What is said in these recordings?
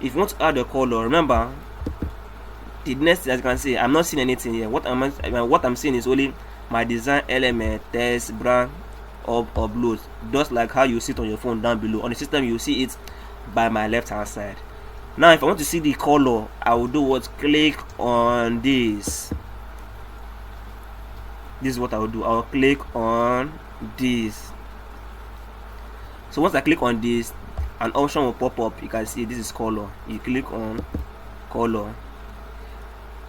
If you want to add a color, remember the next, as you can see, I'm not seeing anything here. What I'm seeing is only my design element, text, brand, or upload, just like how you see it on your phone down below. On the system, you see it by my left hand side. Now if I want to see the color, I will do what? Click on this. This is what I will do. I'll click on this. So once I click on this, an option will pop up. You can see this is color. You click on color.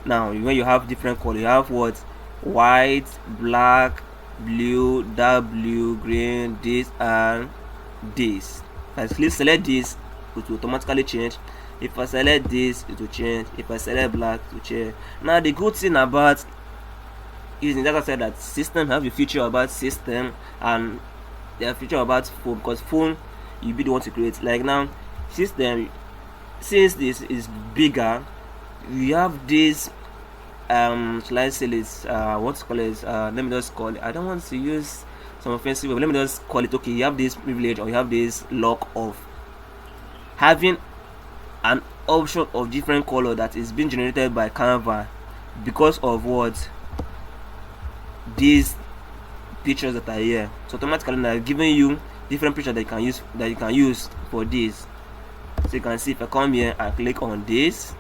Now when you have different color, you have what? White, black, blue, dark blue, green, this and this. If I click select this, it will automatically change. If I select this, it will change. If I select black, it will change. Now the good thing about using that, I said that system have a feature about system and there are feature about phone, because phone you be the one to create. Like now system, since this is bigger, we have this shall I say this what to call it, let me just call it, I don't want to use some offensive, but let me just call it, okay, you have this privilege or you have this luck of having an option of different color that is being generated by Canva because of what? These pictures that are here. So automatically they're giving you different pictures that you can use for this. So you can see if I come here and click on this,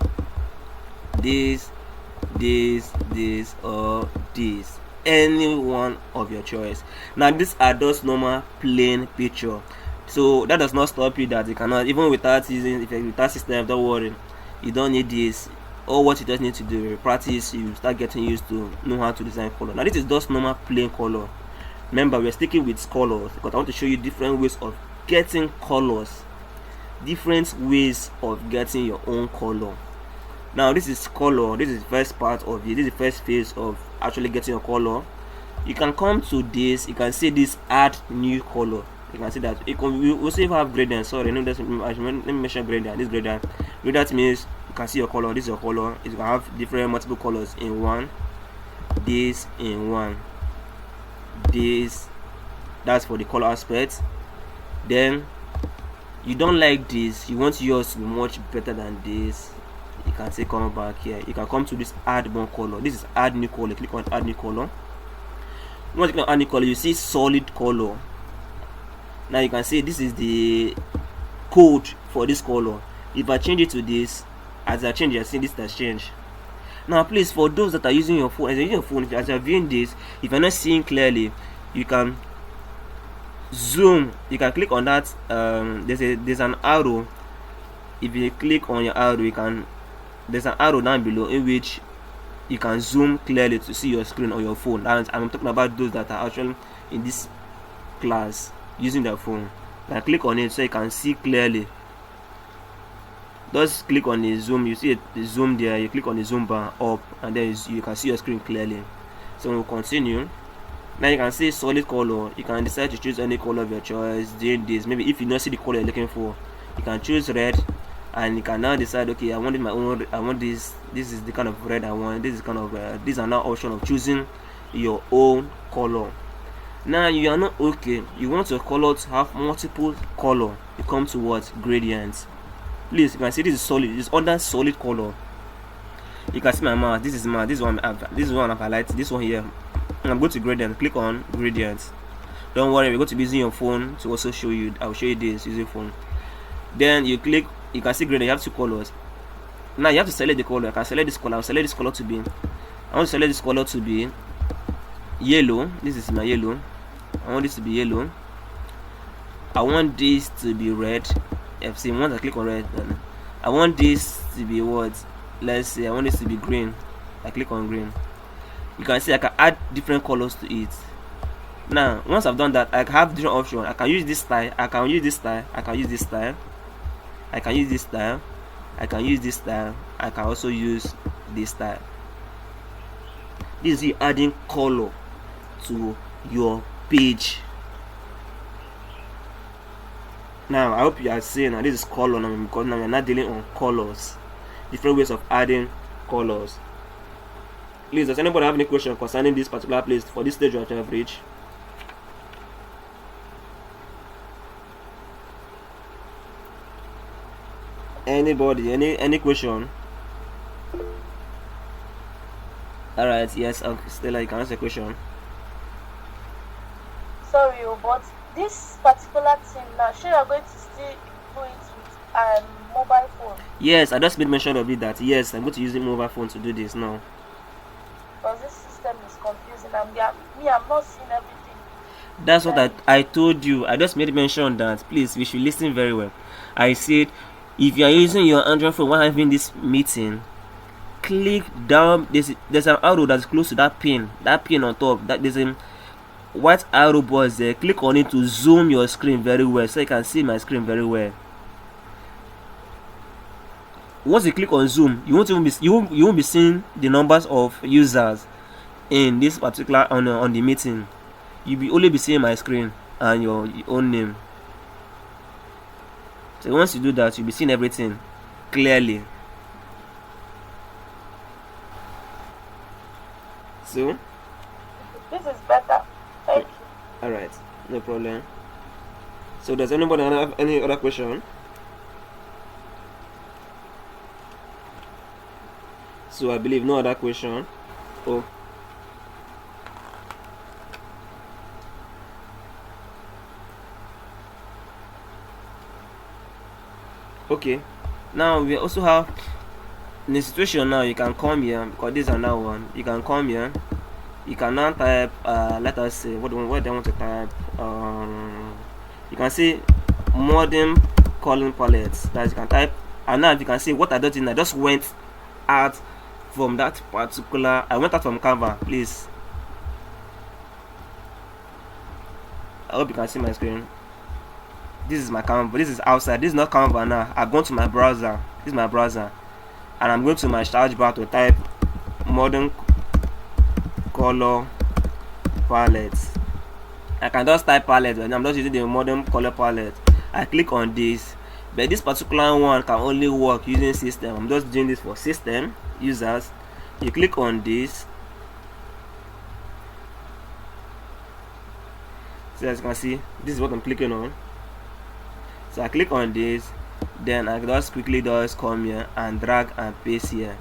or this, any one of your choice. Now these are just normal plain picture, so that does not stop you that you cannot, even without using, if without system, don't worry, you don't need this. All what you just need to do, practice, you start getting used to know how to design color. Now this is just normal plain color. Remember, we're sticking with colors because I want to show you different ways of getting colors, different ways of getting your own color. Now this is color. This is the first part of it. This is the first phase of actually getting your color. You can come to this. You can see this add new color. You can see that we also have gradient. Sorry, let me mention gradient. This gradient. Gradient means you can see your color. This is your color. You can have different multiple colors in one. This in one. This. That's for the color aspect. Then you don't like this. You want yours to be much better than this. You can say come back here. You can come to this add one color. This is add new color. Click on add new color. Once you click on add new color, you see solid color. Now you can see this is the code for this color. If I change it to this, as I change, I see this has changed. Now please, for those that are using your phone, as you're viewing this, if you're not seeing clearly, you can zoom. You can click on that. There's an arrow. If you click on your arrow, there's an arrow down below in which you can zoom clearly to see your screen on your phone. And I'm talking about those that are actually in this class using their phone. Now click on it so you can see clearly. Just click on the zoom. You see the zoom there. You click on the zoom bar up, and then you can see your screen clearly. So we'll continue. Now you can see solid color. You can decide to choose any color of your choice. Doing this, maybe if you don't see the color you're looking for, you can choose red. And you can now decide, okay, I wanted my own. I want this. This is the kind of red I want. This is kind of these are now option of choosing your own color. Now you are not okay. You want your color to have multiple color. You come to what? Gradients. Please, you can see this is solid. This is under solid color. You can see my mouse. This is my. This one. This is one I've highlighted. This one here. And I'm going to gradient. Click on gradients. Don't worry, we're going to be using your phone to also show you. I'll show you this using phone. Then you click. You can see gradient. You have two colors. Now you have to select the color. I can select this color. I'll select this color to be. I want to select this color to be yellow. This is my yellow. I want this to be yellow. I want this to be red. FC. Once I click on red, then I want this to be what? Let's say I want this to be green. I click on green. You can see I can add different colors to it. Now once I've done that, I have different options. I can use this style. I can use this style. I can use this style. I can use this style. I can use this style. I can also use this style. This is you adding color to your page. Now I hope you are seeing that this is color now, because now we're not dealing on colors. Different ways of adding colors. Please, does anybody have any question concerning this particular place for this stage that you have reached? Anybody, any question? All right, yes, Stella, you can answer the question. Sorry, but this particular thing now, sure you're going to still do it with mobile phone? Yes, I just made mention of it that yes, I'm going to use the mobile phone to do this now. Because this system is confusing and I'm not seeing everything. That's what I told you. I just made mention that please we should listen very well. I said if you are using your Android phone while having this meeting, click down. There's an arrow that's close to that pin on top. That there's a white arrow box there. Click on it to zoom your screen very well so you can see my screen very well. Once you click on zoom, you won't be seeing the numbers of users in this particular on the meeting. You'll be only be seeing my screen and your own name. So once you do that, you'll be seeing everything clearly. So this is better. Thank you. All right, no problem. So does anybody have any other question? So I believe no other question. Oh. Okay, now we also have in the situation now you can come here because this is another one. You can come here, you can now type let us say what do I want to type. You can see modern color palettes that you can type, and now you can see what I did. I just went out from that particular, I went out from Canva. Please, I hope you can see my screen. This is my Canva. This is outside. This is not Canva now. I've gone to my browser. This is my browser, and I'm going to my search bar to type modern color palettes. I can just type palette, and I'm just using the modern color palette. I click on this, but this particular one can only work using system. I'm just doing this for system users. You click on this. So as you can see, this is what I'm clicking on. So I click on this, then I just quickly just come here and drag and paste here.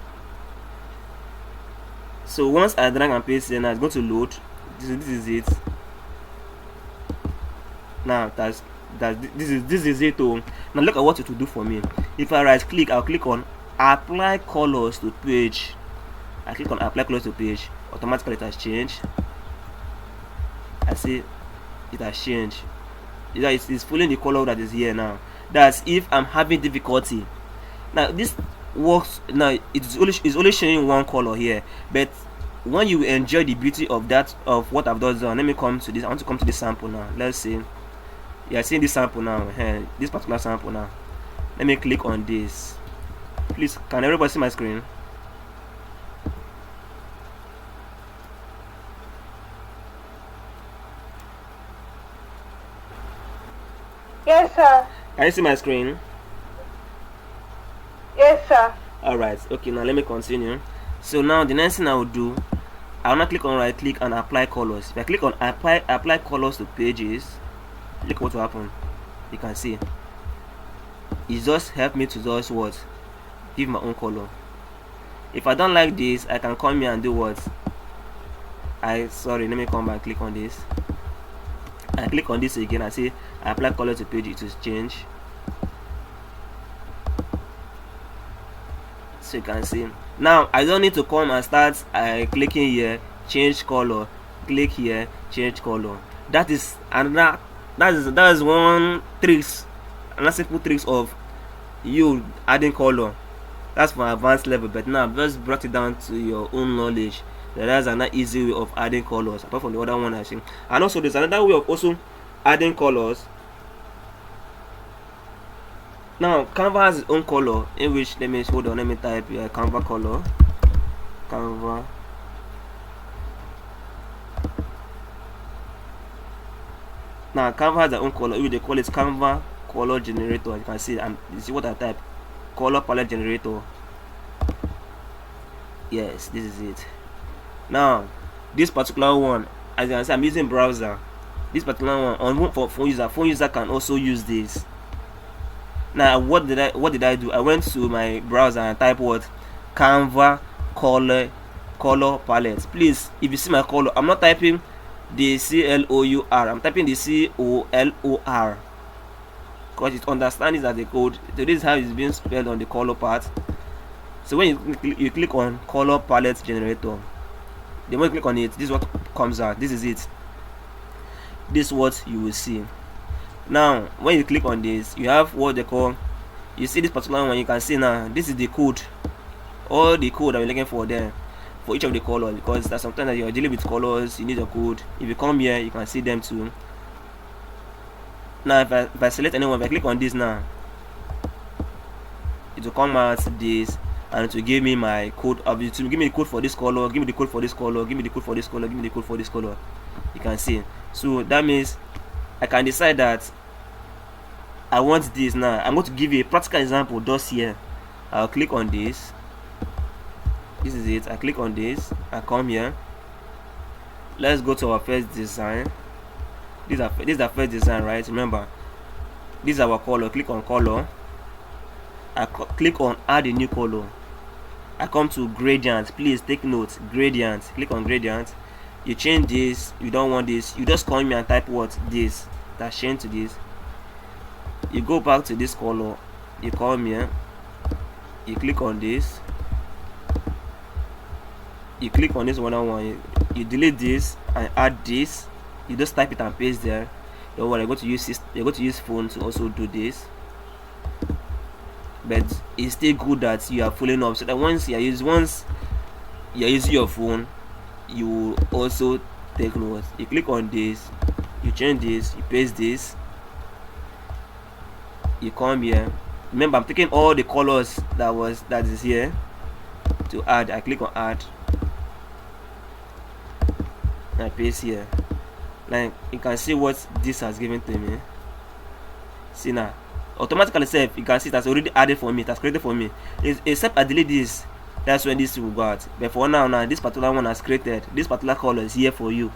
So once I drag and paste here, now it's going to load. This is it. Now this is it. Oh, now look at what it will do for me. If I right click, I'll click on apply colors to page. I click on apply colors to page. Automatically it has changed. I see it has changed. It's following the color that is here now. That's if I'm having difficulty. Now this works. Now it's only showing one color here, but when you enjoy the beauty of that of what I've done, let me come to this. I want to come to this sample now. Let's see. You are seeing this sample now. This particular sample now. Let me click on this. Please, can everybody see my screen? Yes, sir. Can you see my screen? Yes, sir. Alright, okay, now let me continue. So now the next thing I will do, I will now click on right click and apply colors. If I click on apply colors to pages, look what will happen. You can see it just helped me to just what, give my own color. If I don't like this, I can come here and do what, let me come back and click on this. I click on this again. I say apply color to page. It will change. So you can see now I don't need to come and start clicking here, change color, click here, change color. That is another. That is one tricks, another simple tricks of you adding color. That's for advanced level, but now I've just brought it down to your own knowledge. That's another easy way of adding colors apart from the other one I think. And also there's another way of also adding colors. Now Canva has its own color, in which let me type here Canva color. Canva. Now Canva has their own color, which they call it Canva color generator. You can see, and you see what I type, color palette generator. Yes, this is it. Now this particular one, as you can see, I'm using browser. This particular one on for phone user can also use this. Now what did I do? I went to my browser and type what? Canva color palette. Please, if you see my color, I'm not typing the CLOUR, I'm typing the COLOR, because it understands as a code. So this is how it's being spelled on the color part. So when you click on color palette generator, the moment you click on it, this is what comes out. This is it. This is what you will see. Now when you click on this, you have what they call, you see this particular one, you can see now this is the code, all the code that we're looking for there for each of the colors, because there's sometimes that you're dealing with colors, you need a code. If you come here, you can see them too. Now if I select anyone, if I click on this now, it will come out this, and it will give me my code. It will give me the code for this color, give me the code for this color, give me the code for this color, give me the code for this color. You can see. So that means I can decide that I want this. Now I'm going to give you a practical example just here. I'll click on this. This is it. I click on this. I come here. Let's go to our first design. This is our first design, right? Remember, this is our color. Click on color. I click on add a new color. I come to gradient. Please take note, gradient. Click on gradient. You change this. You don't want this. You just come here and type what? This. That's change to this. You go back to this color. You come here. You click on this. You click on this one. You delete this and add this. You just type it and paste there. Don't worry, you're going to use phone to also do this. But it's still good that you are following up, so that once you're using your phone, you will also take notes. You click on this, you change this, you paste this, you come here. Remember, I'm taking all the colors that is here to add. I click on add, and I paste here. Like you can see what this has given to me. See now, automatically self, you can see that's already added for me, that's created for me. Except I delete this, that's when this will go out. But for now, this particular one has created, this particular color is here for you,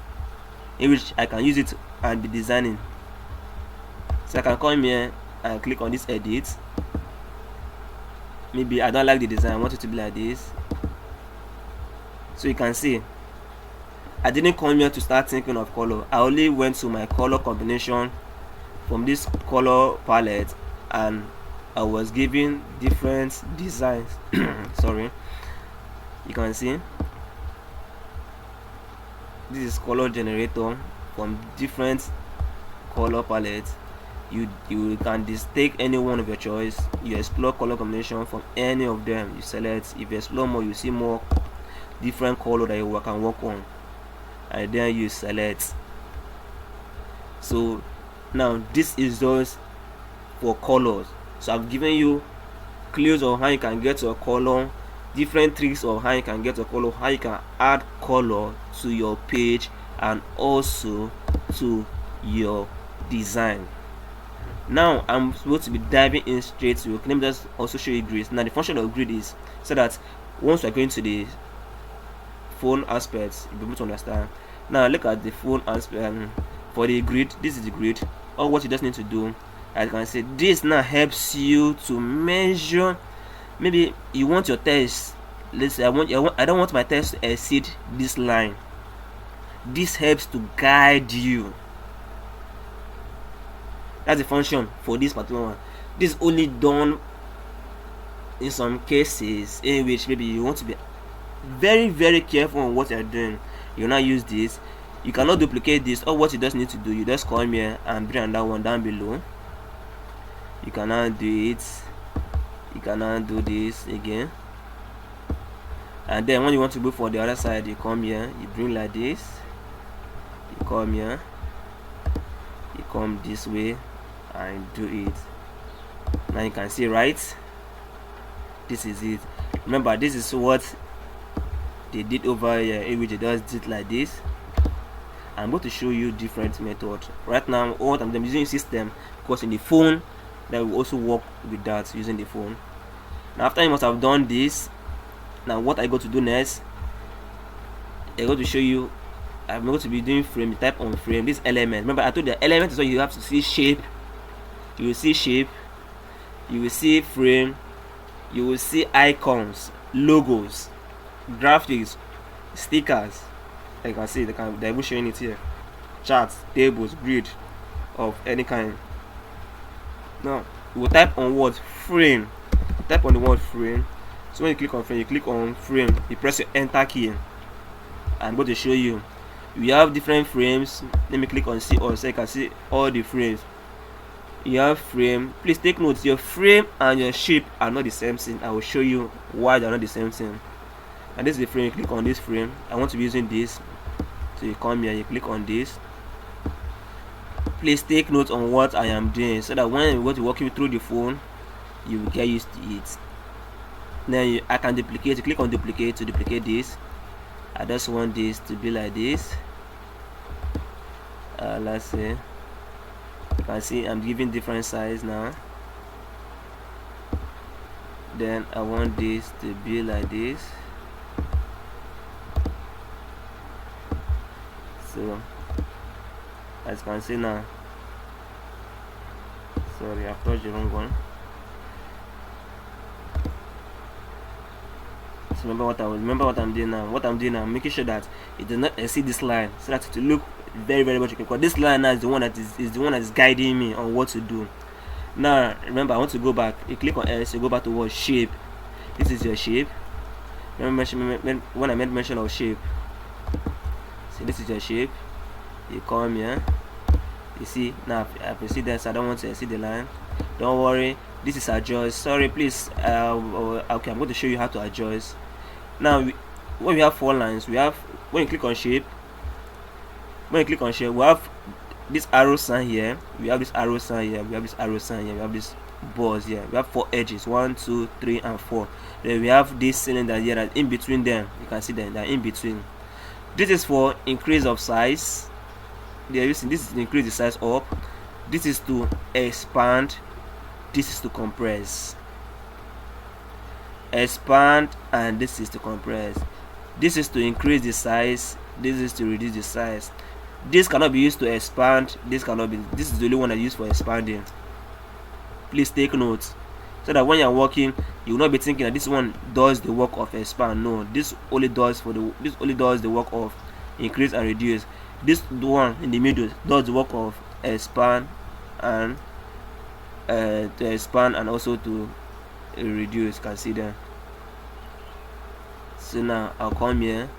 in which I can use it and be designing. So I can come here and click on this edit. Maybe I don't like the design, I want it to be like this. So you can see I didn't come here to start thinking of color. I only went to my color combination from this color palette, and I was given different designs. Sorry, you can see this is color generator from different color palettes. You can just take any one of your choice. You explore color combination from any of them. You select. If you explore more, you see more different color that you can work on, and then you select. So now this is just for colors. So I've given you clues on how you can get to a color, different tricks of how you can get a color, how you can add color to your page and also to your design. Now I'm supposed to be diving in straight to, let me just also show you grids. Now the function of grid is so that once we're going to the phone aspects, you'll be able to understand. Now look at the phone aspect. For the grid, this is the grid. Or what you just need to do, as you can say, this now helps you to measure. Maybe you want your text, let's say I don't want my text to exceed this line. This helps to guide you. That's the function for this particular one. This is only done in some cases in which maybe you want to be very, very careful on what you're doing. You not use this. You cannot duplicate this. Or what you just need to do, you just come here and bring that one down below. You cannot do it. You cannot do this again. And then when you want to go for the other side, you come here, you bring like this. You come here, you come this way and do it. Now you can see, right? This is it. Remember, this is what they did over here, in which they just did like this. I'm going to show you different methods. Right now, what I'm using system, because in the phone, that will also work with that using the phone. Now after you must have done this, now what I go to do next, I'm going to show you. I'm going to be doing frame. Type on frame. This element. Remember, I told you the element is what you have to see shape. You will see shape. you will see frame, you will see icons, logos, graphics, stickers. You can see they're even showing it here. Charts, tables, grid of any kind. Now you will type on what? Frame. Type on the word frame. So when you click on frame, you click on frame, you press your enter key. I'm going to show you. You have different frames. Let me click on see all so you can see all the frames. You have frame. Please take note, your frame and your shape are not the same thing. I will show you why they are not the same thing. And this is the frame. You click on this frame. I want to be using this. So you come here, you click on this. Please take note on what I am doing so that when we go to walk you through the phone, you will get used to it. Then I can duplicate. You click on duplicate to duplicate this. I just want this to be like this. Let's see. You can see I'm giving different size now. Then I want this to be like this. So as you can see now, sorry, I've touched the wrong one. So remember what I'm doing now. What I'm doing now, I'm making sure that it does not exceed this line, so that it will look very very much okay. Because this line now is the one that is guiding me on what to do. Now remember, I want to go back. You click on S, you go back to what? Shape. This is your shape. Remember when I made mention of shape. So this is your shape. You come here. You see now I can see that, so I don't want to see the line. Don't worry, this is adjust. Sorry, please. Okay, I'm going to show you how to adjust. Now when we have 4 lines, we have, when you click on shape, we have this arrow sign here, we have this arrow sign here, we have this arrow sign here, we have this balls here. We have 4 edges, 1, 2, 3 and 4. Then we have this cylinder here, that in between them, you can see them, they're in between. This is for increase of size. They're using this is to increase the size up. This is to expand. This is to compress. Expand, and this is to compress. This is to increase the size. This is to reduce the size. This cannot be used to expand. This is the only one that is used for expanding. Please take note, so that when you're working, you will not be thinking that this one does the work of expand. No, this only does the work of increase and reduce. This one in the middle does the work of expand and to expand and also to reduce. Can see that. So now I'll come here.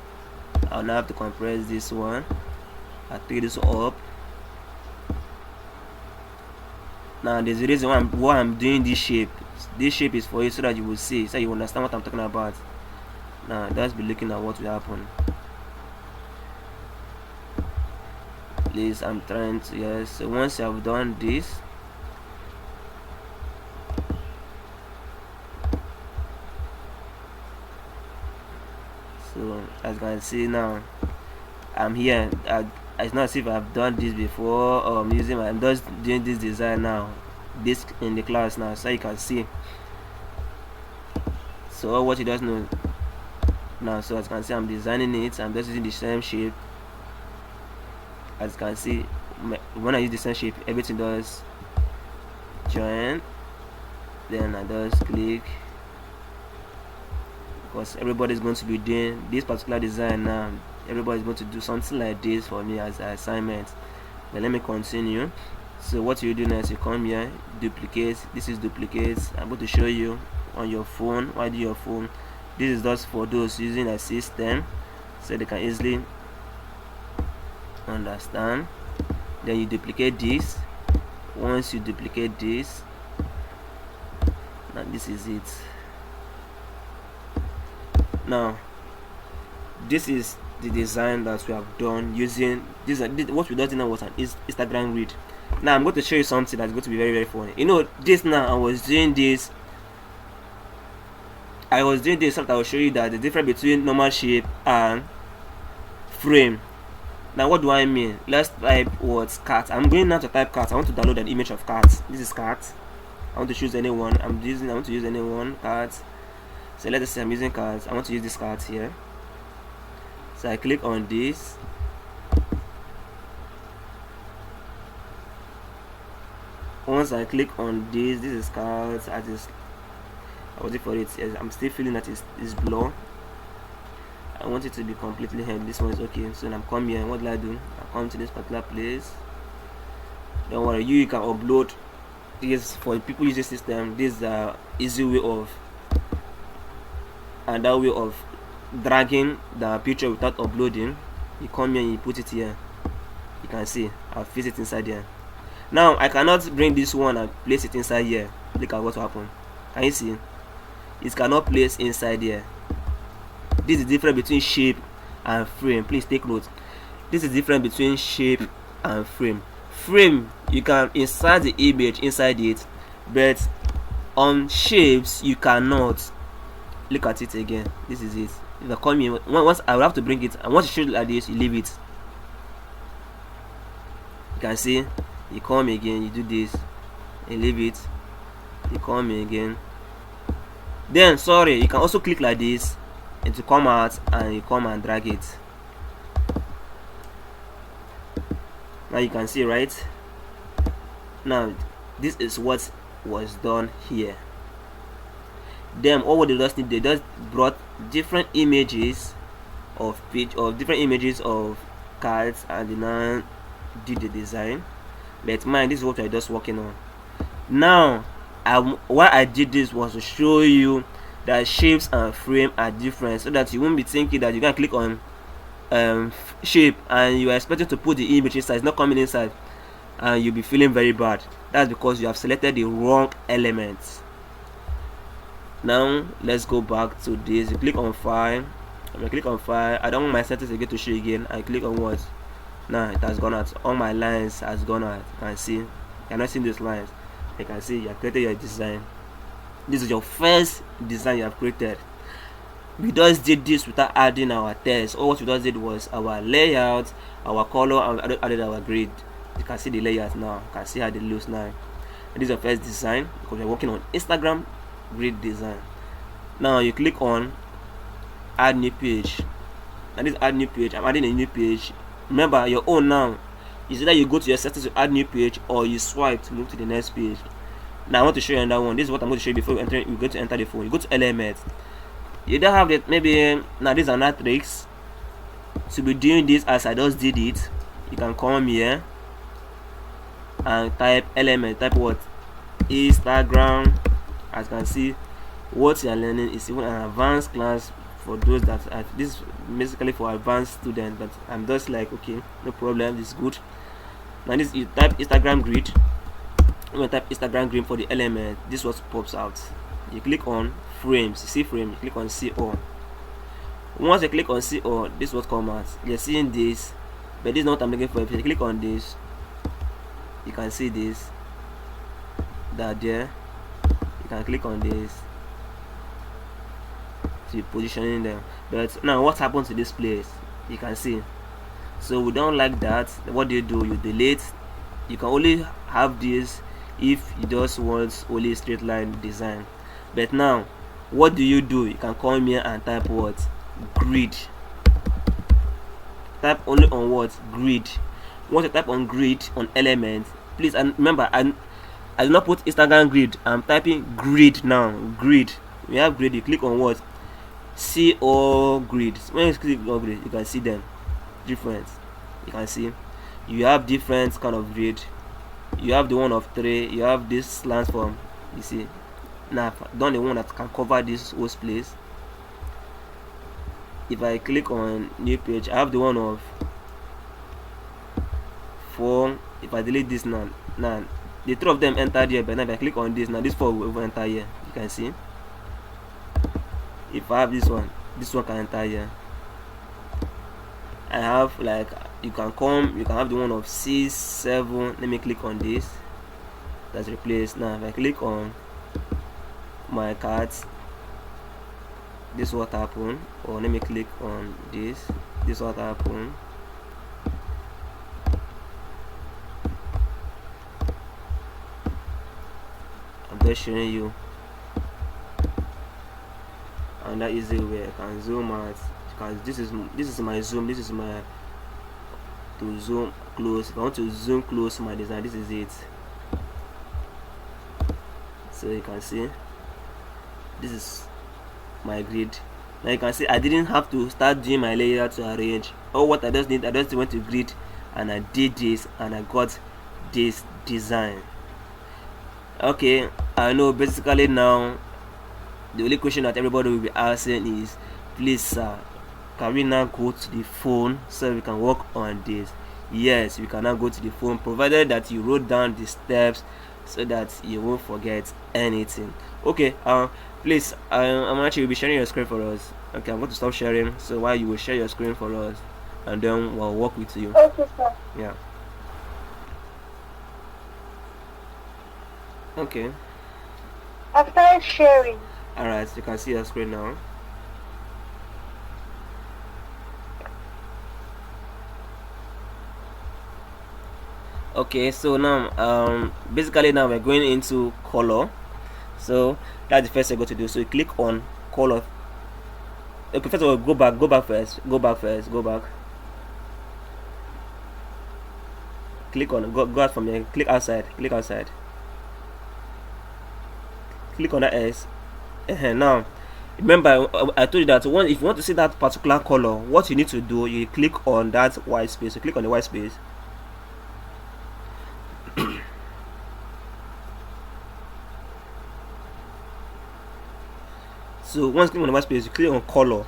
I'll now have to compress this one. I'll take this up. Now there's a reason why I'm doing this shape. This shape is for you so that you will see, so you understand what I'm talking about. Now just be looking at what will happen. Please, I'm trying to, yes. So once you have done this, so as you can see now, I'm here. It's not as if I've done this before, or I'm just doing this design now, this in the class now, so you can see. So what you just know now, so as you can see, I'm designing it. I'm just using the same shape. As you can see, when I use the same shape, everything does join. Then I just click, because everybody's going to be doing this particular design now. Everybody's going to do something like this for me as an assignment. Then let me continue. So what you do next, you come here, duplicate. This is duplicate. I'm going to show you on your phone. Why do your phone? This is just for those using a system, so they can easily understand. Then you duplicate this. Once you duplicate this, now this is it. Now this is the design that we have done using this. What we done now was an Instagram read. Now I'm going to show you something that's going to be very very funny. You know, this now I was doing this so that I will show you that the difference between normal shape and frame. Now what do I mean? Let's type what? Cat. I'm going now to type cat. I want to download an image of cat. This is cat. I want to choose anyone. I want to use anyone. Cat. So let's say I'm using cat. I want to use this cat here. So I click on this. Once I click on this is cards. I wait for it. Yes, I'm still feeling that it's blur. I want it to be completely held. This one is okay. So I'm come here. What do? I come to this particular place. Don't worry, you can upload this for people using system. This is easy way of, and that way of dragging the picture without uploading. You come here and you put it here. You can see I'll fix it inside here. Now I cannot bring this one and place it inside here. Look at what happened. Can you see? It cannot place inside here. This is different between shape and frame. Please take note. This is different between shape and frame. Frame, you can insert the image inside it, but on shapes you cannot. Look at it again. This is it. If I come here, once I will have to bring it, and once you shoot like this, you leave it. You can see, you come again, you do this, you leave it, you come again. Then sorry, you can also click like this and to come out, and you come and drag it. Now you can see, right? Now this is what was done here. Then all what they just need, they just brought different images of different images of cards, and they now did the design. But mine, this is what I just working on. Now why I did this was to show you that shapes and frame are different, so that you won't be thinking that you can click on shape and you are expecting to put the image inside. It's not coming inside, and you'll be feeling very bad. That's because you have selected the wrong elements. Now let's go back to this. You click on file. When I click on file, I don't want my settings again to show again. I click on what? Now it has gone out. All my lines has gone out. You can see. You cannot see these lines. You can see you have created your design. This is your first design you have created. We just did this without adding our text. All what we just did was our layout, our color, and added our grid. You can see the layout now. You can see how they look now. And this is your first design because we're working on Instagram grid design. Now you click on add new page, and this add new page, I'm adding a new page. Remember your own now is either you go to your settings to add new page, or you swipe to move to the next page. Now I want to show you another one. This is what I'm going to show you before you go to enter the phone. You go to elements. You don't have it. Maybe now this is another tricks to be doing this as I just did it. You can come here and type element. Type what? Instagram. As you can see, what you are learning is even an advanced class for those that are, this is basically for advanced students, but I'm just like, okay, no problem, this is good. Now this, you type Instagram grid. When you type Instagram grid for the element, this is what pops out. You click on frames. You see frame, you click on CO. Once you click on CO, this is what comes out. You're seeing this, but this is not what I'm looking for. If you click on this, you can see this, that there. You can click on this to positioning them. But now what happens to this place? You can see. So we don't like that. What do? You delete. You can only have this if you just want only straight line design. But now what do? You can come here and type what? Grid. Type only on what? Grid. Once you type on grid on element, please, and remember, I do not put Instagram grid. I'm typing grid now. Grid. We have grid. You click on what? CO grid. When you click on grid, you can see them different. You can see you have different kind of grid. You have the one of 3. You have this slant form. You see. Now I've done the one that can cover this whole place. If I click on new page, I have the one of 4. If I delete this now the 3 of them entered here, but now if I click on this, now this 4 will enter here. You can see. If I have this one can enter here. I have, like, you can have the one of 6, 7. Let me click on this. That's replaced. Now if I click on my cards, this is what happened. Or let me click on this. This is what happened. I'm just showing you, and that is the way I can zoom out. Because this is my zoom. This is my to zoom close. If I want to zoom close my design, this is it. So you can see this is my grid. Now you can see I didn't have to start doing my layer to arrange. All what I just went to grid and I did this and I got this design. Okay, I know basically now the only question that everybody will be asking is, please sir, can we now go to the phone so we can work on this? Yes, we can now go to the phone, provided that you wrote down the steps so that you won't forget anything. Okay, please, I'm actually will be sharing your screen for us. Okay, I'm going to stop sharing, so while you will share your screen for us, and then we'll work with you. Okay, sir. Yeah. Okay. After sharing. Alright, so you can see your screen now. Okay, so now basically now we're going into color. So that's the first thing I go to do. So you click on color. Okay, first of all, go back first. Go back. Click on go out from here. Click outside. Click on that S. Now remember I told you that if you want to see that particular color, what you need to do, you click on that white space. So click on the white space. So once you click on the white space, you click on color.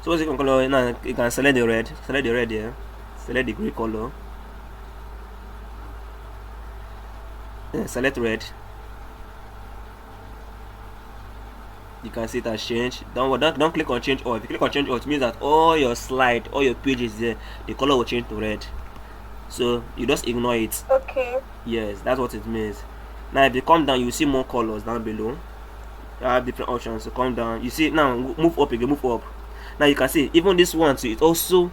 So once you click on color, now you can select the red. Select the red here. Select the gray color. Select red. You can see it has changed. Don't click on change all. If you click on change all, it means that all your slide, all your pages there, the color will change to red. So you just ignore it. Okay. Yes, that's what it means. Now if you come down, you see more colors down below. You have different options. So come down. You see now, move up again. Move up. Now you can see even this one too. It also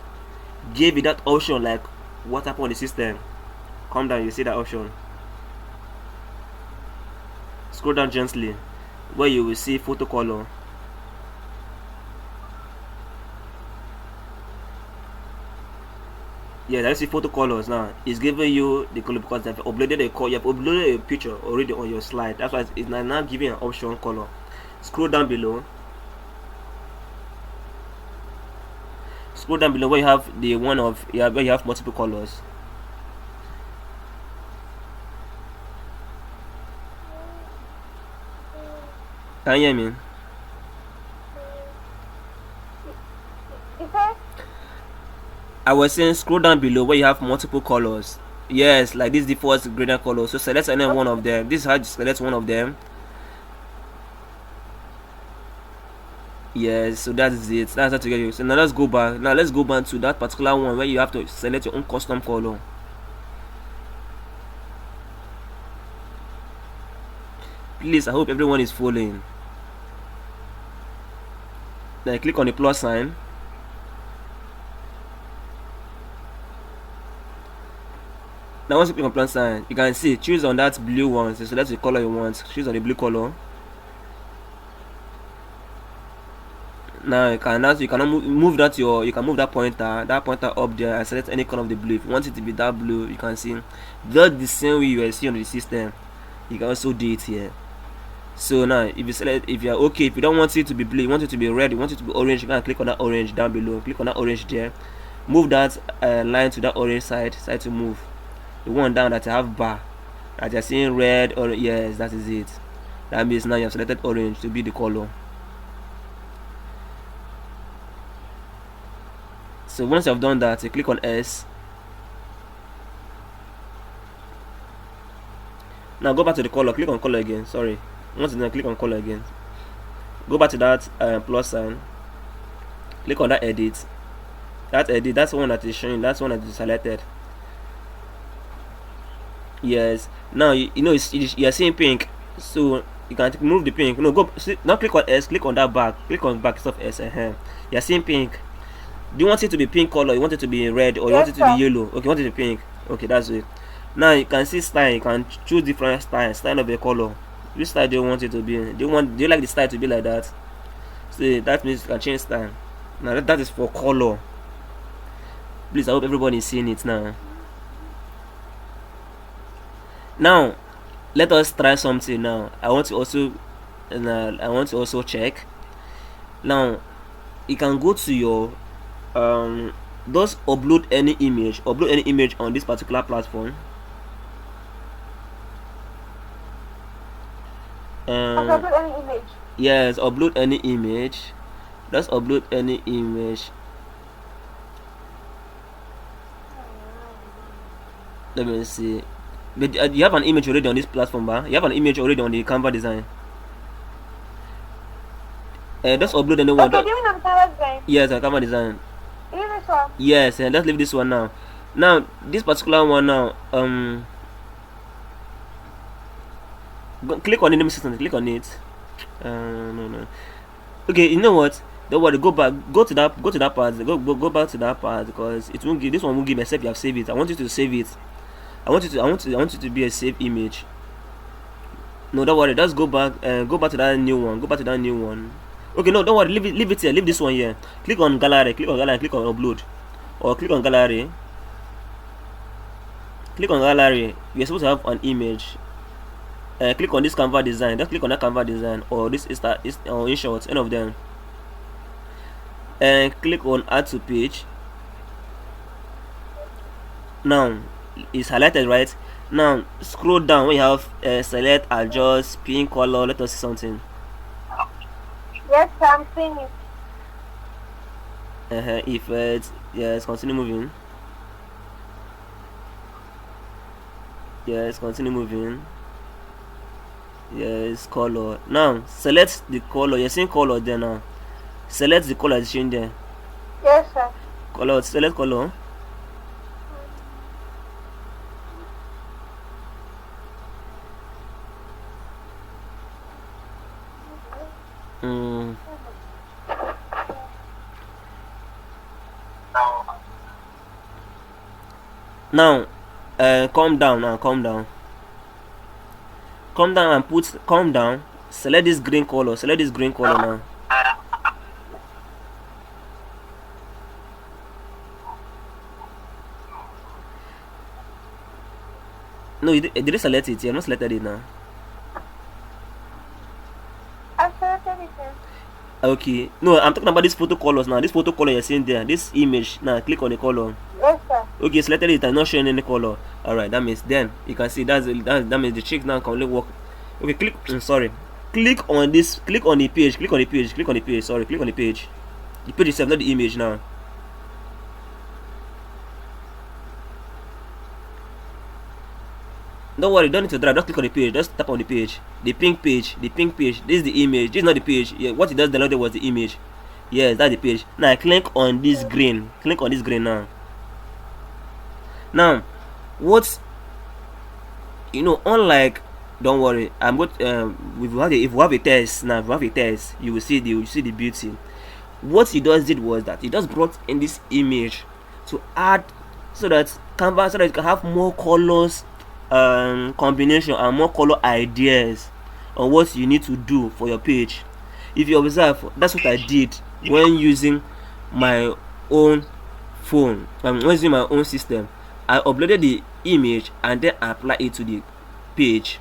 gave you that option like what happened on the system. Come down. You see that option. Scroll down gently, where you will see photo color. Yeah, that's the photo colors. Now it's giving you the color because you have uploaded a picture already on your slide. That's why it's now giving an option color. Scroll down below. Where you have the one of where you have multiple colors. Can you hear me? I was saying scroll down below where you have multiple colors. Yes, like this default gradient color. So select any one of them. This is how you select one of them. Yes, so that is it. That's how to get you. So now let's go back. Now let's go back to that particular one where you have to select your own custom color. Please, I hope everyone is following. Then click on the plus sign. Now once you click on plus sign, you can see choose on that blue one. So select the color you want. Choose on the blue color. Now you can move that you can move that pointer up there and select any color of the blue. If you want it to be that blue, you can see just the same way you will see on the system. You can also do it here. So now if you select, if you are okay, if you don't want it to be blue, you want it to be red, you want it to be orange, you can click on that orange down below. Click on that orange there. Move that line to that orange side to move. The one down that you have bar that you're seeing red or yes, that is it. That means now you have selected orange to be the color. So once you have done that, you click on S. Now go back to the color. Click on color again. Sorry. Once you're done, click on color again. Go back to that plus sign. Click on that edit. That's the one that is showing. That's the one that is selected. Yes. Now you know you're seeing pink. So you can move the pink. No, now click on S. Click on that back. Click on back of S. You're seeing pink. Do you want it to be pink color? You want it to be red, or you want it to be yellow? Okay, you want it to be pink. Okay, that's it. Now you can see style. You can choose different style of a color. Which style do you want it to be? Do you like the style to be like that? So that means you can change style. Now that is for color. Please, I hope everybody is seeing it now. Now let us try something. Now I want to also check. Now you can go to your just upload any image on this particular platform. Upload any image. Yes, upload any image. Just upload any image. Let me see. But you have an image already on this platform, bar. You have an image already on the Canva design. Just upload any one. Okay, do you mean on Canva design? Yes, on Canva design. Leave this one. Yes, and let's leave this one now. Now this particular one now. Click on it. Let me see something. Click on it. No. Okay, you know what? Don't worry. Go back. Go to that part. Go back to that part because it won't give. This one won't give except you have saved it. I want you to save it. I want you to be a saved image. No, don't worry. Just go back. Go back to that new one. Go back to that new one. Okay, no, don't worry. Leave it here. Leave this one here. Click on gallery. Click on upload, or click on gallery. Click on gallery. You're supposed to have an image. Click on this Canva design. Just click on that Canva design, or this is or InShot, any of them. And click on add to page. Now it's highlighted, right? Now scroll down when you have select, adjust, pin color. Let us see something. Yes, I'm seeing it. Effects. Yes, continue moving. Yes, continue moving. Yes, color. Now select the color. You're seeing color there now. Select the color that's changed there. Yes, sir. Color. Select color. Now calm down and select this green color. Now. No, you did select it. You have not selected it now. I selected it. Okay. No, I'm talking about these photo colors now. This photo color you're seeing there. This image. Now click on the color. Yes, sir. Okay, selected it and not showing any color. Alright, that means then you can see that means the trick now can only work. Okay, click on this, click on the page. Sorry, click on the page. The page itself, not the image now. Don't worry, don't need to drag, just click on the page, just tap on the page. The pink page. This is the image, this is not the page. Yeah, what it does download was the image. Yes, that's the page. Now click on this green. Now. Now, what unlike, don't worry, I'm going to, if we have a test now, you will see the beauty. What he did was that he just brought in this image to add, so that Canva, so that you can have more colors, combination, and more color ideas on what you need to do for your page. If you observe, that's what I did when using my own phone, using my own system. I uploaded the image and then apply it to the page.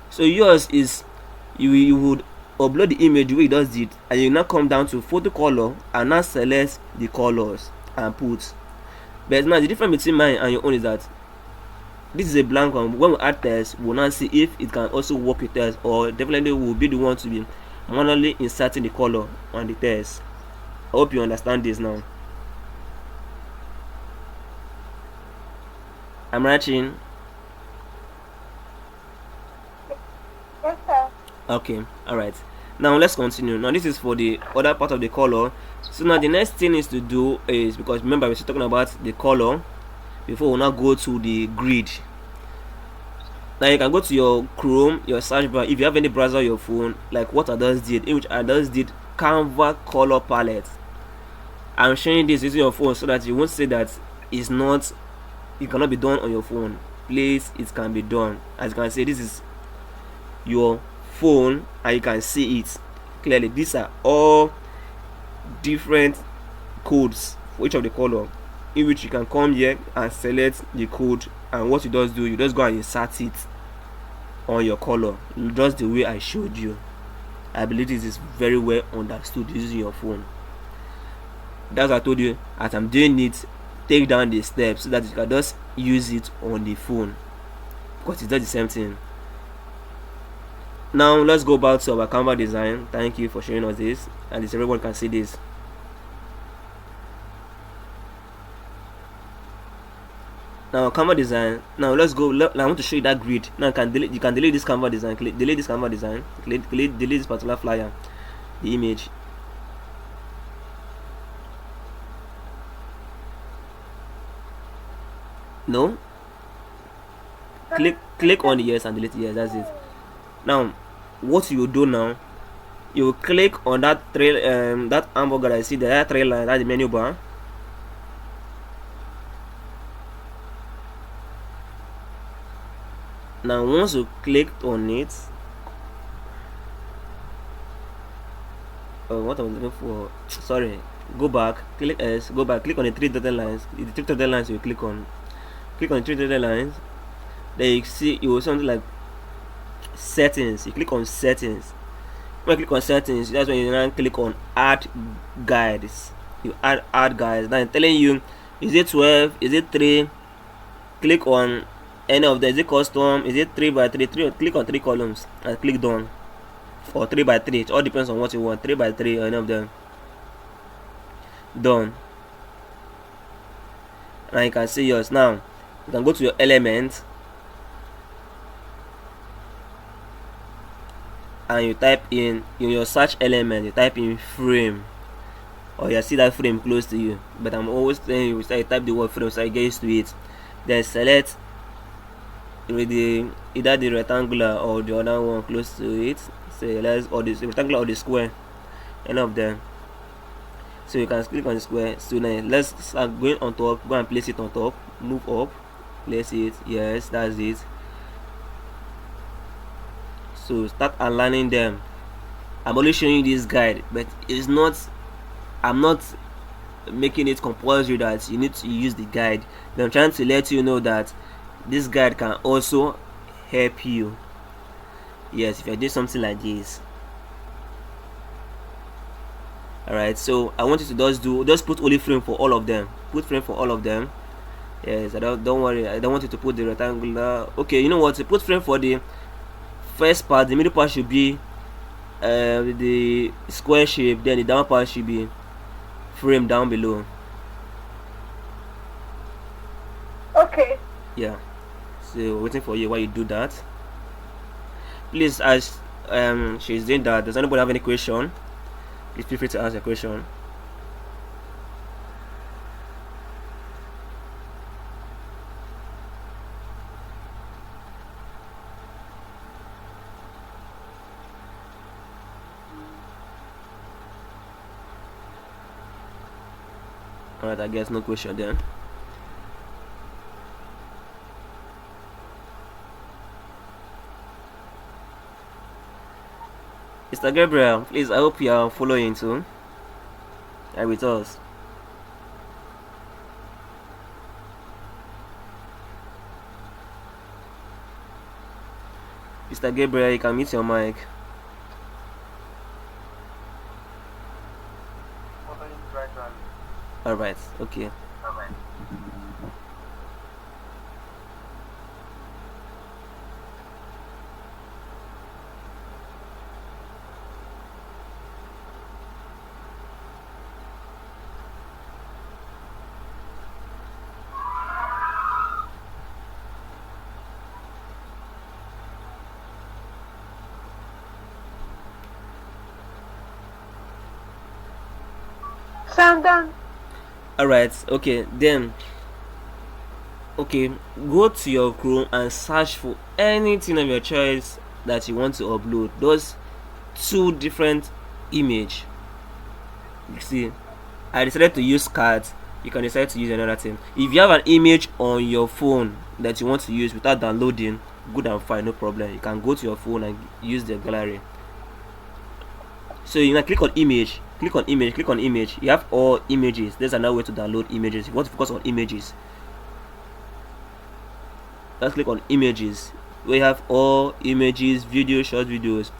So yours is, you would upload the image the way it does it, and you now come down to photo color and now select the colors and put. But now the difference between mine and your own is that this is a blank one. When we add text, we'll now see if it can also work with text, or definitely will be the one to be manually inserting the color on the text. I hope you understand this now. I'm writing. Yes, sir. Okay, alright. Now let's continue. Now this is for the other part of the color. So now the next thing is to do is, because remember we're still talking about the color before we now go to the grid. Now you can go to your Chrome, your search bar, if you have any browser on your phone, like what I just did, in which I just did Canva color palette. I'm showing this using your phone so that you won't say that it's not, it cannot be done on your phone. Please, it can be done. As you can see, this is your phone and you can see it clearly. These are all different codes for each of the color, in which you can come here and select the code, and what you just do, you just go and insert it on your color, just the way I showed you. I believe this is very well understood using your phone. That's what I told you. As I'm doing it, take down the steps so that you can just use it on the phone, because it's not the same thing. Now let's go back to our Canva design. Thank you for showing us this, and this everyone can see this. Now Canva design. Now let's go. I want to show you that grid. Now you can delete this Canva design. Delete this Canva design. Delete this particular flyer, the image. No. Click on yes and delete yes. That's it. Now, what you do now? You click on that that hamburger I see there, that three line, that's the menu bar. Now once you clicked on it, what I was looking for, sorry, go back, click S, go back, click on the three dotted lines. The three dotted lines you click on the three dotted lines. Then you see, you will see something like settings. You click on settings. When you click on settings, that's when you now click on add guides. You add guides. Then telling you, is it 12, is it 3? Click on any of them. Is it custom, is it 3x3? Click on 3 columns and click done, or 3x3. It all depends on what you want. 3x3 or any of them. Done. And you can see yours. Now you can go to your element and you type in your search element, you type in frame, or you see that frame close to you, but I'm always saying you type the word frame so I get used to it. Then select either the rectangular or the other one close to it. Say or the rectangular or the square, any of them. So you can click on the square. So now let's start going on top. Go and place it on top. Move up, place it. Yes, that's it. So start aligning them. I'm only showing you this guide, but it's not, I'm not making it compulsory that you need to use the guide, but I'm trying to let you know that this guide can also help you. Yes, if you're doing something like this. Alright, so I want you to just put only frame for all of them. Put frame for all of them. Yes, don't worry, I don't want you to put the rectangular. Okay, you know what, to put frame for the first part, the middle part should be the square shape, then the down part should be frame down below. Okay. Yeah, so waiting for you while you do that. Please, as she's doing that, does anybody have any question? Please feel free to ask a question. Alright, I guess no question then. Mr. Gabriel, please, I hope you are following too. Are with us. Mr. Gabriel, you can mute your mic. Alright, okay. Sound done. Alright, okay, then go to your Chrome and search for anything of your choice that you want to upload. Those two different image. You see, I decided to use cards. You can decide to use another thing. If you have an image on your phone that you want to use without downloading, good and fine, no problem. You can go to your phone and use the gallery. So you can click on image, click on image. You have all images. There's another way to download images. If you want to focus on images, let's click on images. we have all images, videos, short videos.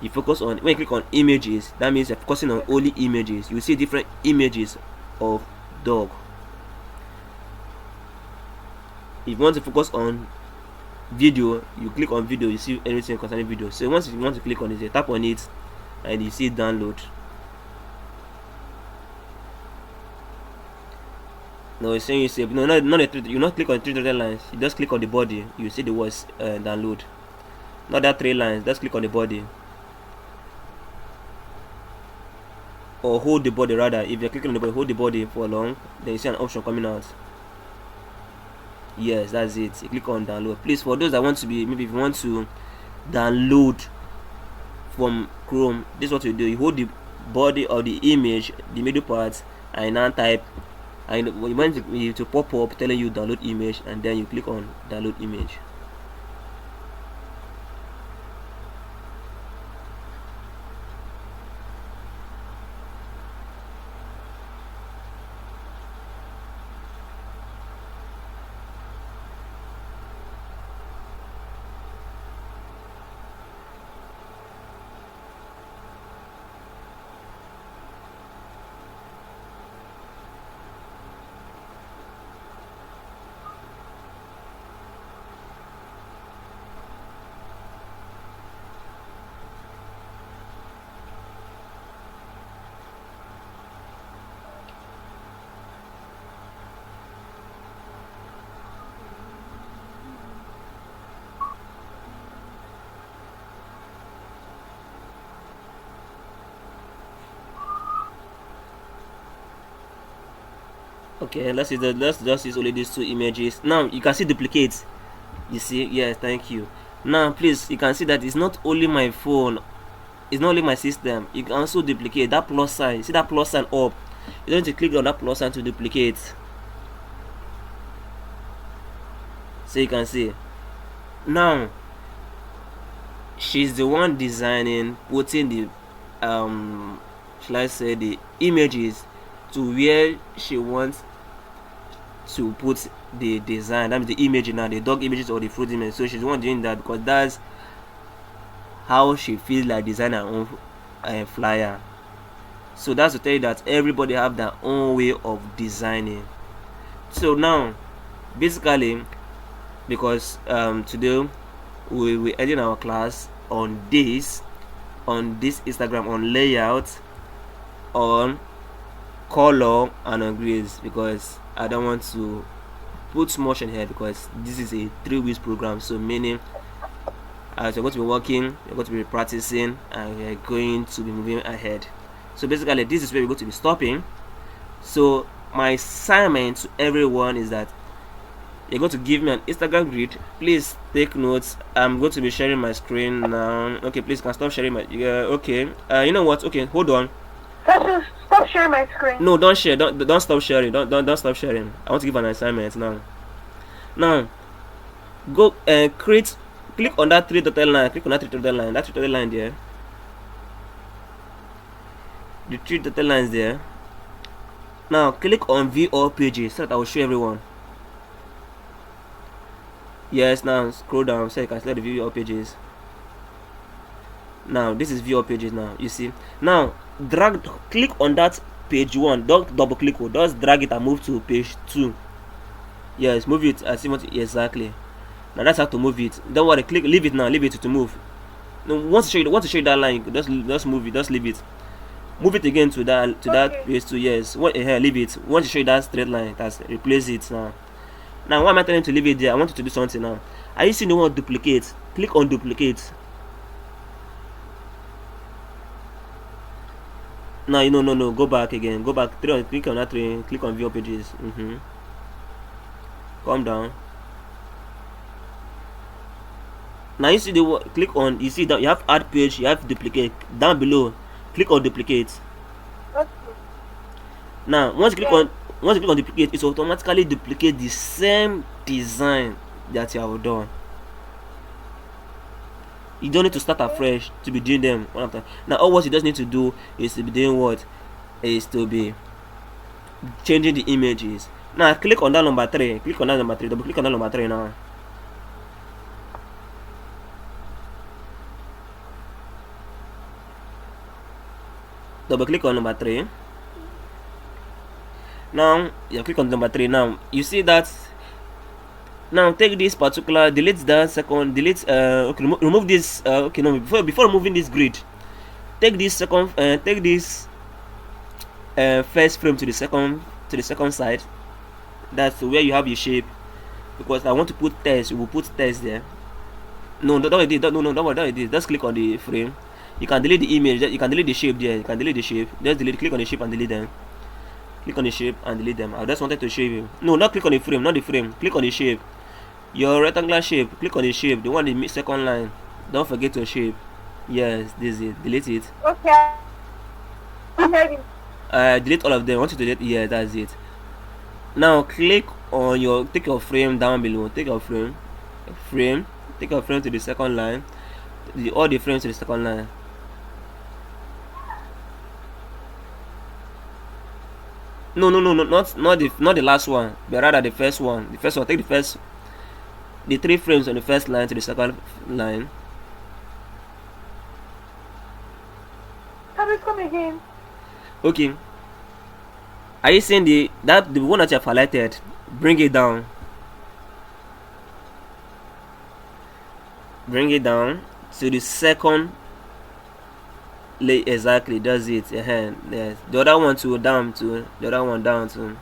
You focus on, when you click on images, that means you're focusing on only images. You see different images of dog. If you want to focus on video, you click on video, you see everything concerning video. So once you want to click on it, you tap on it and you see download. No, it's saying you save. No, you not click on 3 dotted lines. You just click on the body. You see the words download. Not that 3 lines. Just click on the body, or hold the body rather. If you're clicking on the body, hold the body for long. Then you see an option coming out. Yes, that's it. You click on download. Please, for those that want to be, maybe if you want to download from Chrome, this is what you do. You hold the body or the image, the middle part, and now type. And you want it to pop up telling you download image, and then you click on download image. Okay, let's just use only these 2 images. Now you can see duplicates. You see, yes, thank you. Now please, you can see that it's not only my phone, it's not only my system. You can also duplicate that plus sign. See that plus sign up? You don't need to click on that plus sign to duplicate. So you can see now she's the one designing, putting the shall I say, the images to where she wants to put the design. That means the image now, the dog images or the fruit image. So she's the one doing that because that's how she feels like designing her own flyer. So that's to tell you that everybody have their own way of designing. So now basically, because today we ending our class on this Instagram, on layout, on color, and on grades, because I don't want to put much in here because this is a 3 weeks program. So meaning as you're going to be working, you're going to be practicing, and you're going to be moving ahead. So basically this is where we're going to be stopping. So my assignment to everyone is that you're going to give me an Instagram grid. Please take notes. I'm going to be sharing my screen now. Okay, please can stop sharing my okay. You know what? Okay, hold on. Stop sharing my screen. No, don't share. Don't stop sharing. Don't stop sharing. I want to give an assignment now. Now go and create. Click on that 3 dotted line. Click on that 3 dotted line. That 3 dotted line there. The 3 dotted lines there. Now click on view all pages so that I will show everyone. Yes, now scroll down so you can select the view all pages. Now this is view all pages. Now you see. Now click on that page 1. Don't double click. Just drag it and move to page 2. Yes, move it. I see what exactly. Now that's how to move it. Don't worry. Leave it now. Leave it to move. Now once to show you that line, just move it. Just leave it. Move it again to that page 2. Yes. Leave it. Once you show you that straight line, that's replace it now. Now why am I telling you to leave it there? I want you to do something now. Are you seeing the one duplicate? Click on duplicate. No, no. Go back again. Go back. Click on that 3. Click on view pages. Calm down. Now you see the click on. You see that you have add page. You have duplicate down below. Click on duplicate. Okay. Now once you click on duplicate, it will automatically duplicate the same design that you have done. You don't need to start afresh to be doing them one after. Now all what you just need to do is to be doing what? Is to be changing the images. Now click on that number 3. Click on that number 3. Double click on that number 3 now. double click on number 3. Now you click on number 3. Now you see that. Now take this particular, delete that second, delete okay, remove this okay, no, before removing this grid, take this second take this first frame to the second side. That's where you have your shape, because I want to put text. We will put text there. No, don't edit. Don't edit. Just click on the frame. You can delete the image. You can delete the shape there. You can delete the shape. Just delete. Click on the shape and delete them. Click on the shape and delete them. I just wanted to show you. No, not click on the frame. Not the frame. Click on the shape. Your rectangular shape. Click on the shape. The one in the second line. Don't forget your shape. Yes, this is it. Delete it. Okay. Delete all of them. I want you to delete. Yeah, that's it. Now click on your, take your frame down below. Take your frame. Take your frame to the second line. All the frames to the second line. No, not the last one, but rather the first one. The first one. Take the 3 frames on the first line to the second line. Can we come again? Okay. Are you seeing the one that you have highlighted? Bring it down. Bring it down to the second lay. Exactly, that's it. Yes. The other one to down to the other one down to.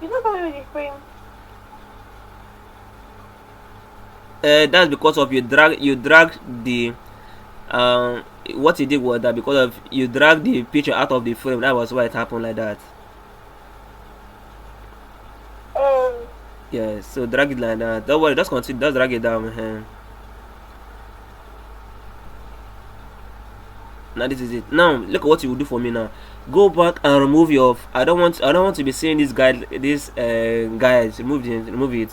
You don't come with the frame. That's because of you drag the what you did was that because of you drag the picture out of the frame. That was why it happened like that. Yeah, so drag it like that. Don't worry, just continue, just drag it down. Now this is it. Now look at what you will do for me now. Go back and remove your, I don't want to be seeing this guide, guys. Remove it.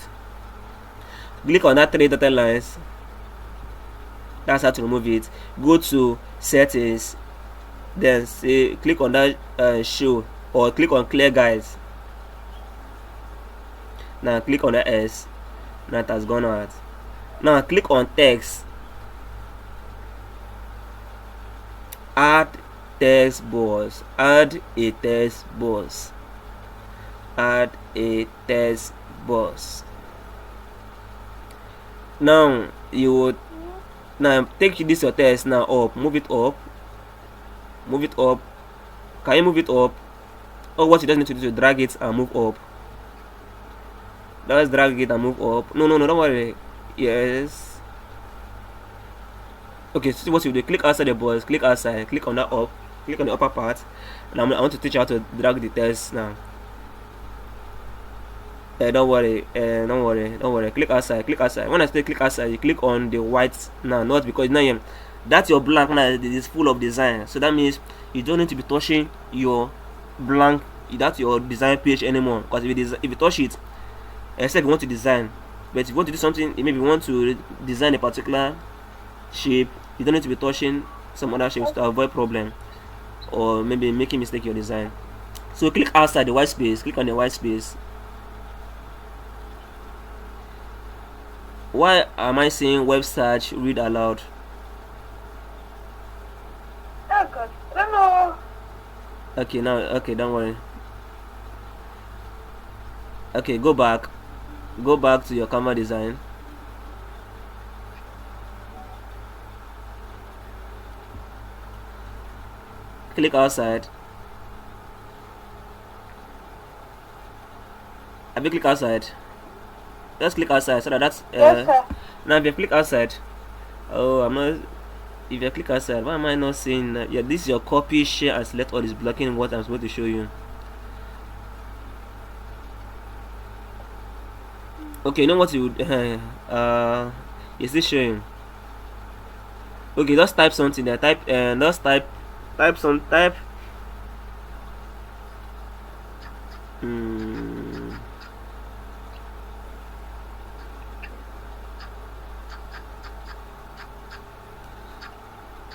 Click on that 3 dotted lines. That's how to remove it. Go to settings, then say click on that show, or click on clear guides. Now click on the S. Now it has gone out. Now click on text. Add text box. Add a text box. Add a text box. Now you would take this your text now up. Move it up. Move it up. Can you move it up? Or what you just need to do is drag it and move up. Let's drag it and move up. No, don't worry. Yes. Okay, so what you do, click outside the box, click outside, click on that up, click on the upper part, and I want to teach you how to drag the text now. Don't worry, click outside. When I say click outside, you click on the white now, not because now that's your blank now, it is full of design. So that means you don't need to be touching your blank, that's your design page anymore. Because if you touch it, except you want to design, but if you want to do something, maybe you want to design a particular shape, you don't need to be touching some other shapes to avoid problem or maybe making mistake your design. So click outside the white space, click on the white space. Why am I saying web search read aloud? Oh god, I don't know. Okay, don't worry. Okay, go back to your Canva design. Click outside. Have you click outside? Just click outside so that that's Yes, sir. now if you click outside, oh I'm not, if you click outside, why am I not seeing that? Yeah, this is your copy, share and select all is blocking what I'm supposed to show you. Okay, you know what you would is this showing? Okay, just type something there. Type some type.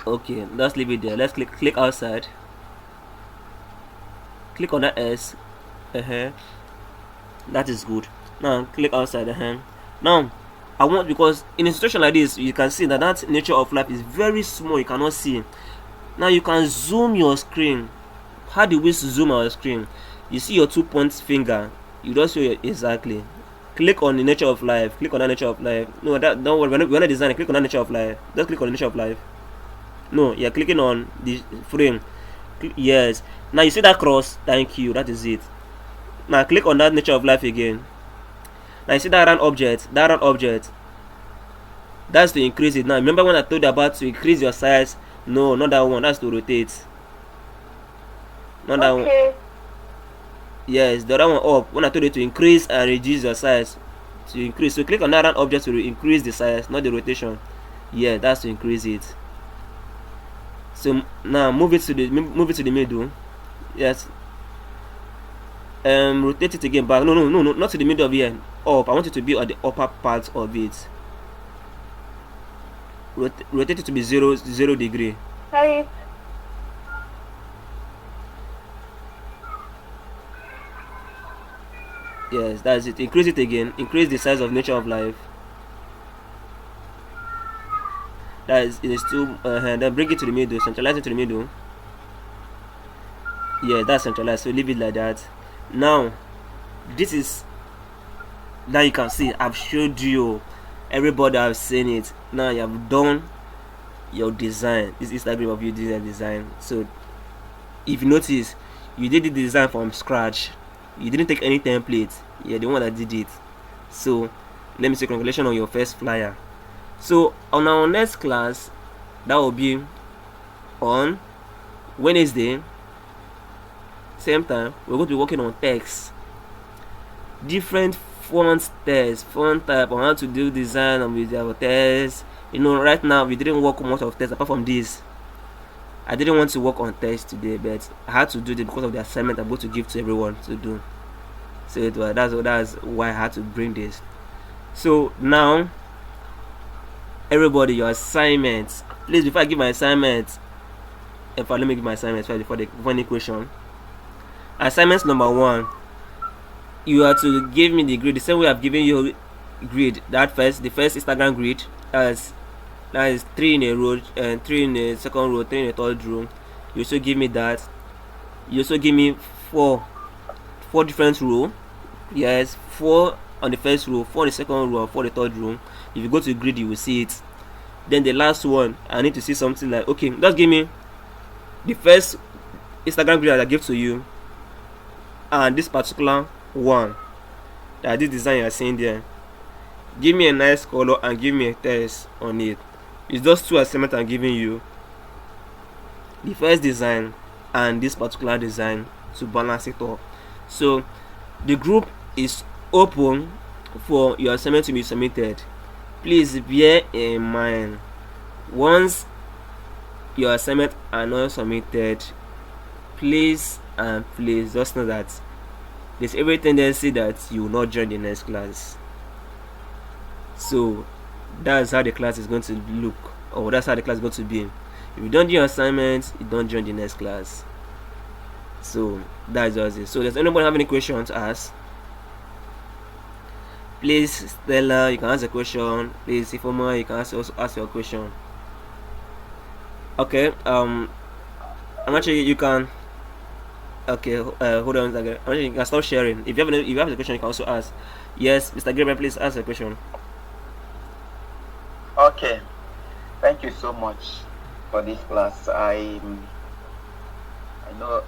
Okay, let's leave it there. Let's click outside. Click on that S. That is good. Now click outside. Now I want, because in a situation like this, you can see that that nature of life is very small, you cannot see. Now you can zoom your screen. How do we zoom our screen? You see your 2 point finger, you just show you exactly. Click on the nature of life, click on that nature of life. No, that don't worry, we're not designing. Click on that nature of life. Just click on the nature of life. No, you're clicking on the frame. Yes. Now you see that cross, thank you, that is it. Now click on that nature of life again. Now you see that round object, that's to increase it. Now remember when I told you about to increase your size? No, not that one, that's to rotate. Not that one. Okay. Yes, the other one up. When I told you to increase and reduce your size, to increase. So click on that round object to increase the size, not the rotation. Yeah, that's to increase it. So now move it to the middle. Yes. Rotate it again back. No, not to the middle of here. Up. I want it to be on the upper part of it. Rotate it to be 0 degree. Right. Yes, that's it. Increase it again. Increase the size of nature of life. That is, it is too. Then bring it to the middle. Centralize it to the middle. Yeah, that's centralized. So leave it like that. Now, this is. Now you can see. I've showed you. Everybody have seen it. Now you have done your design. This Instagram of you doing a design. So, if you notice, you did the design from scratch. You didn't take any template. You're the one that did it. So, let me say congratulations on your first flyer. So, on our next class, that will be on Wednesday, same time. We're going to be working on text, different font type, on how to do design and with our text. You know, right now we didn't work much of text apart from this. I didn't want to work on text today, but I had to do it because of the assignment I'm going to give to everyone to do. So that's why I had to bring this. So now, everybody, your assignments. Please, before I give my assignment, let me give my assignments first before any question. Assignment number 1. You are to give me the grid the same way I've given you grid. The first Instagram grid, that is 3 in a row, and 3 in a second row, 3 in a third row. You also give me that. You also give me four different row. Yes, 4 on the first row, 4 on the second row, and 4 on the third row. If you go to grid, you will see it. Then the last one, I need to see something like, okay, just give me the first Instagram grid that I give to you, and this particular one that this design you are seeing there. Give me a nice color and give me a text on it. It's just 2 assignments I'm giving you. The first design and this particular design to balance it up. So the group is open for your assignment to be submitted. Please bear in mind, once your assignment are not submitted, please just know that there's every tendency that you will not join the next class. So that's how the class is going to look, or that's how the class is going to be. If you don't do your assignments, you don't join the next class. So that's just it. So does anybody have any questions to ask? Please, Stella, you can ask a question. Please, Ifoma, you can also ask your question. Okay. I'm actually, you can. Okay. Hold on a second. Actually, you can stop sharing. If you have a question, you can also ask. Yes, Mr. Gabriel, please ask a question. Okay. Thank you so much for this class. I know.